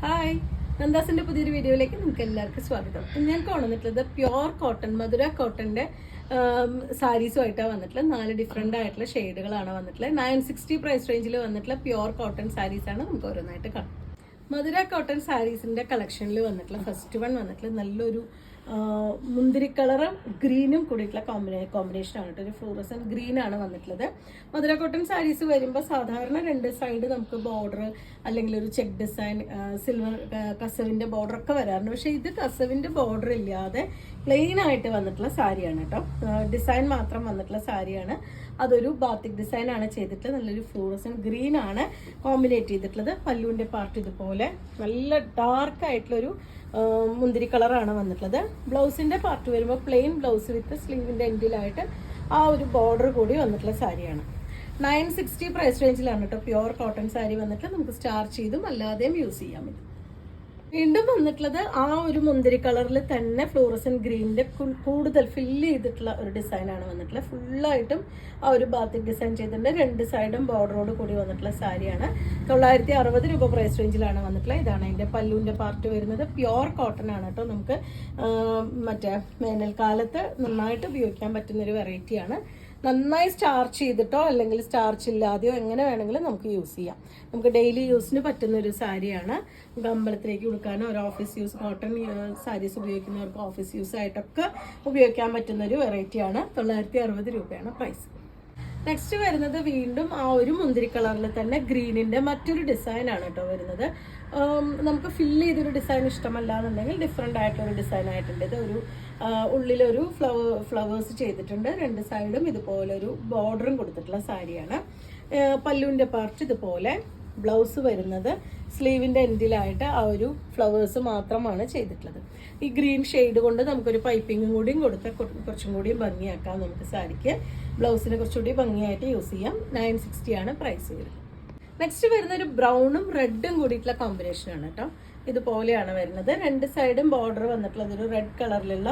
Hi, നന്ദാസിന്റെ പുതിയൊരു വീഡിയോയിലേക്ക് നിങ്ങൾക്ക് എല്ലാവർക്കും സ്വാഗതം. ഞാൻ കൊണ്ടുവന്നിട്ടുള്ളത് പ്യോർ കോട്ടൺ, മധുര കോട്ടന്റെ സാരീസുമായിട്ടാണ് വന്നിട്ടുള്ളത്. 4 ഡിഫറെന്റ് ആയിട്ടുള്ള ഷെയ്ഡുകളാണ് വന്നിട്ടുള്ളത്. 960 പ്രൈസ് റേഞ്ചിൽ വന്നിട്ടുള്ള പ്യോർ കോട്ടൺ സാരീസാണ് നമുക്ക് ഓരോന്നായിട്ട് കാണാം. മധുര കോട്ടൺ സാരീസിന്റെ കളക്ഷനിൽ വന്നിട്ടുള്ള ഫസ്റ്റ് വൺ വന്നിട്ടുള്ള നല്ലൊരു മുന്തിരി കളറും ഗ്രീനും കൂടിയിട്ടുള്ള കോമ്പിനേഷൻ ആണ് കേട്ടോ. ഒരു ഫ്ലൂറസൻ ഗ്രീൻ ആണ് വന്നിട്ടുള്ളത്. മധുര കോട്ടൺ സാരീസ് വരുമ്പോൾ സാധാരണ 2 സൈഡ് നമുക്ക് ബോർഡർ അല്ലെങ്കിൽ ഒരു ചെക്ക് ഡിസൈൻ, സിൽവർ കസവിന്റെ ബോർഡർ ഒക്കെ വരാറുണ്ട്. പക്ഷെ ഇത് കസവിന്റെ ബോർഡർ ഇല്ലാതെ പ്ലെയിൻ ആയിട്ട് വന്നിട്ടുള്ള സാരിയാണ് കേട്ടോ. ഡിസൈൻ മാത്രം വന്നിട്ടുള്ള സാരിയാണ്. അതൊരു ബാത്തിക് ഡിസൈൻ ആണ് ചെയ്തിട്ടുള്ളത്. നല്ലൊരു ഫ്ലൂറസൻ ഗ്രീൻ ആണ് കോമ്പിനേറ്റ് ചെയ്തിട്ടുള്ളത്. പല്ലുവിന്റെ പാർട്ട് ഇതുപോലെ നല്ല ഡാർക്ക് ആയിട്ടുള്ളൊരു മുന്തിരി കളറാണ് വന്നിട്ടുള്ളത്. ബ്ലൗസിന്റെ പാർട്ട് വരുമ്പോൾ പ്ലെയിൻ ബ്ലൗസ് വിത്ത് സ്ലീവിന്റെ എൻഡിലായിട്ട് ആ ഒരു ബോർഡർ കൂടി വന്നിട്ടുള്ള സാരിയാണ്. 960 പ്രൈസ് റേഞ്ചിലാണ് കേട്ടോ പ്യോർ കോട്ടൺ സാരി വന്നിട്ട് നമുക്ക് സ്റ്റാർച്ച് ചെയ്തും അല്ലാതെയും യൂസ് ചെയ്യാൻ പറ്റും. വീണ്ടും വന്നിട്ടുള്ളത് ആ ഒരു മുന്തിരി കളറിൽ തന്നെ ഫ്ലൂറസൻ ഗ്രീനിന്റെ കൂടുതൽ ഫില്ല് ചെയ്തിട്ടുള്ള ഒരു ഡിസൈൻ ആണ് വന്നിട്ടുള്ളത്. ഫുള്ളായിട്ടും ആ ഒരു ബാത്തിക് ഡിസൈൻ ചെയ്തിട്ടുണ്ട്. 2 സൈഡും ബോർഡറോട് കൂടി വന്നിട്ടുള്ള സാരിയാണ്. 960 രൂപ പ്രൈസ് റേഞ്ചിലാണ് വന്നിട്ടുള്ളത്. ഇതാണ് അതിന്റെ പല്ലുവിന്റെ പാർട്ട് വരുന്നത്. പ്യോർ കോട്ടൺ ആണ് കേട്ടോ. നമുക്ക് മറ്റേ വേനൽക്കാലത്ത് നന്നായിട്ട് ഉപയോഗിക്കാൻ പറ്റുന്ന ഒരു വെറൈറ്റിയാണ്. നന്നായി സ്റ്റാർച്ച് ചെയ്തിട്ടോ അല്ലെങ്കിൽ സ്റ്റാർച്ച് ഇല്ലാതെയോ എങ്ങനെ വേണമെങ്കിലും നമുക്ക് യൂസ് ചെയ്യാം. നമുക്ക് ഡെയിലി യൂസിന് പറ്റുന്ന ഒരു സാരിയാണ്. നമുക്ക് അമ്പലത്തിലേക്ക് കൊടുക്കാനോ ഒരു ഓഫീസ് യൂസ്, കോട്ടൺ സാരീസ് ഉപയോഗിക്കുന്നവർക്ക് ഓഫീസ് യൂസ് ആയിട്ടൊക്കെ ഉപയോഗിക്കാൻ പറ്റുന്ന ഒരു വെറൈറ്റിയാണ്. 960 രൂപയാണ് പ്രൈസ്. നെക്സ്റ്റ് വരുന്നത് വീണ്ടും ആ ഒരു മുന്തിരി കളറിൽ തന്നെ ഗ്രീനിന്റെ മറ്റൊരു ഡിസൈൻ ആണ് കേട്ടോ വരുന്നത്. നമുക്ക് ഫില്ല് ചെയ്തൊരു ഡിസൈൻ ഇഷ്ടമല്ല എന്നുണ്ടെങ്കിൽ ഡിഫറെൻ്റ് ആയിട്ടൊരു ഡിസൈൻ ആയിട്ടുണ്ട്. ഇത് ഒരു ഉള്ളിലൊരു ഫ്ലവേഴ്സ് ചെയ്തിട്ടുണ്ട്. 2 സൈഡും ഇതുപോലൊരു ബോർഡറും കൊടുത്തിട്ടുള്ള സാരിയാണ്. പല്ലുവിൻ്റെ പാർട്ട് ഇതുപോലെ, ബ്ലൗസ് വരുന്നത് സ്ലീവിൻ്റെ എൻഡിലായിട്ട് ആ ഒരു ഫ്ലവേഴ്സ് മാത്രമാണ് ചെയ്തിട്ടുള്ളത്. ഈ ഗ്രീൻ ഷെയ്ഡ് കൊണ്ട് നമുക്കൊരു പൈപ്പിങ്ങും കൂടിയും കൊടുത്താൽ കുറച്ചും കൂടിയും ഭംഗിയാക്കാം നമുക്ക് സാരിക്ക്. ബ്ലൗസിന് കുറച്ചുകൂടി ഭംഗിയായിട്ട് യൂസ് ചെയ്യാം. 960 ആണ് പ്രൈസ് വരുന്നത്. നെക്സ്റ്റ് വരുന്ന ഒരു ബ്രൗണും റെഡും കൂടിയിട്ടുള്ള കോമ്പിനേഷൻ ആണ് കേട്ടോ. ഇതുപോലെയാണ് വരുന്നത്. 2 സൈഡും ബോർഡർ വന്നിട്ടുള്ളത് ഒരു റെഡ് കളറിലുള്ള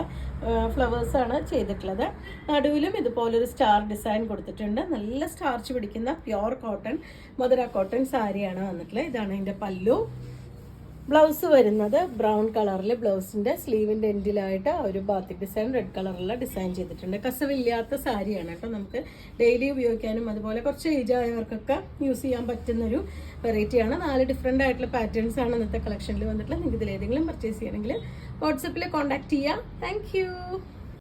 ഫ്ലവേഴ്സ് ആണ് ചെയ്തിട്ടുള്ളത്. നടുവിലും ഇതുപോലൊരു സ്റ്റാർ ഡിസൈൻ കൊടുത്തിട്ടുണ്ട്. നല്ല സ്റ്റാർച്ച് പിടിക്കുന്ന പ്യോർ കോട്ടൺ മധുര കോട്ടൺ സാരിയാണ് വന്നിട്ടുള്ളത്. ഇതാണ് അതിൻ്റെ പല്ലു. ബ്ലൗസ് വരുന്നത് ബ്രൗൺ കളറിൽ ബ്ലൗസിന്റെ സ്ലീവിന്റെ എൻഡിലായിട്ട് ഒരു ബാത്തിക് ഡിസൈൻ റെഡ് കളറിലുള്ള ഡിസൈൻ ചെയ്തിട്ടുണ്ട്. കസവില്ലാത്ത സാരിയാണ് കേട്ടോ. നമുക്ക് ഡെയിലി ഉപയോഗിക്കാനും അതുപോലെ കുറച്ച് ഏജ് ആയവർക്കൊക്കെ യൂസ് ചെയ്യാൻ പറ്റുന്നൊരു വെറൈറ്റിയാണ്. 4 ഡിഫറെൻ്റ് ആയിട്ടുള്ള പാറ്റേൺസ് ആണ് ഇന്നത്തെ കളക്ഷനിൽ വന്നിട്ടുള്ളത്. നിങ്ങൾക്ക് ഇതിലേതെങ്കിലും പർച്ചേസ് ചെയ്യണമെങ്കിൽ വാട്സപ്പിൽ കോൺടാക്ട് ചെയ്യാം. താങ്ക്